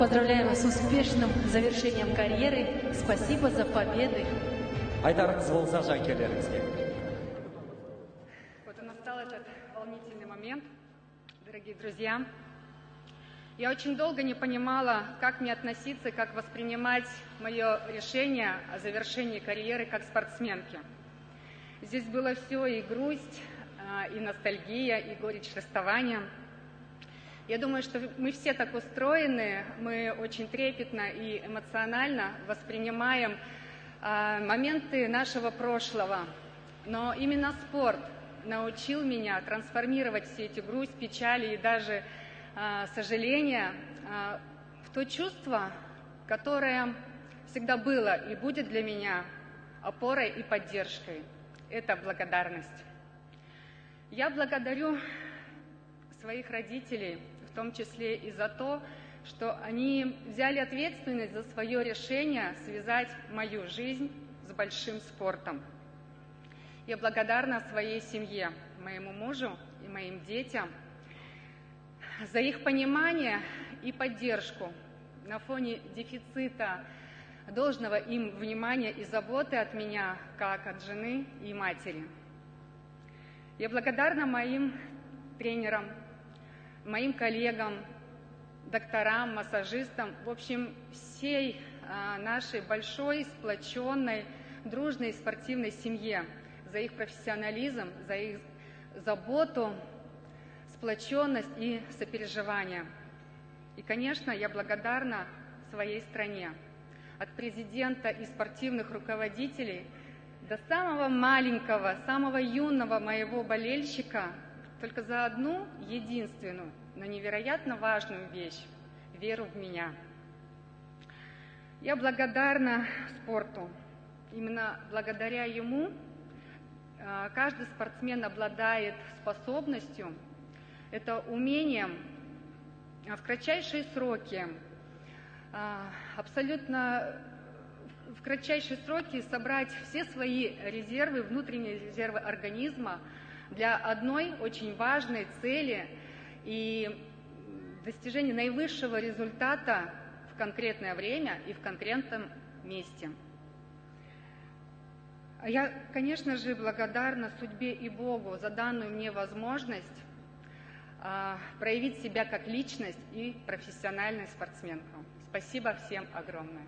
Поздравляем вас с успешным завершением карьеры. Спасибо за победы. Айтарыңыз болса жанкелеріңізге. Вот и настал этот волнительный момент, дорогие друзья. Я очень долго не понимала, как мне относиться, как воспринимать мое решение о завершении карьеры как спортсменки. Здесь было все: и грусть, и ностальгия, и горечь расставания. Я думаю, что мы все так устроены, мы очень трепетно и эмоционально воспринимаем моменты нашего прошлого. Но именно спорт научил меня трансформировать все эти грусть, печали и даже сожаления в то чувство, которое всегда было и будет для меня опорой и поддержкой. Это благодарность. Я благодарю своих родителей, в том числе и за то, что они взяли ответственность за свое решение связать мою жизнь с большим спортом. Я благодарна своей семье, моему мужу и моим детям за их понимание и поддержку на фоне дефицита должного им внимания и заботы от меня, как от жены и матери. Я благодарна моим тренерам, моим коллегам, докторам, массажистам, в общем, всей нашей большой, сплоченной, дружной спортивной семье за их профессионализм, за их заботу, сплоченность и сопереживание. И, конечно, я благодарна своей стране. От президента и спортивных руководителей до самого маленького, самого юного моего болельщика только за одну единственную, но невероятно важную вещь – веру в меня. Я благодарна спорту. Именно благодаря ему каждый спортсмен обладает способностью, это умением в кратчайшие сроки, абсолютно в кратчайшие сроки собрать все свои резервы, внутренние резервы организма для одной очень важной цели и достижения наивысшего результата в конкретное время и в конкретном месте. Я, конечно же, благодарна судьбе и Богу за данную мне возможность проявить себя как личность и профессиональная спортсменка. Спасибо всем огромное.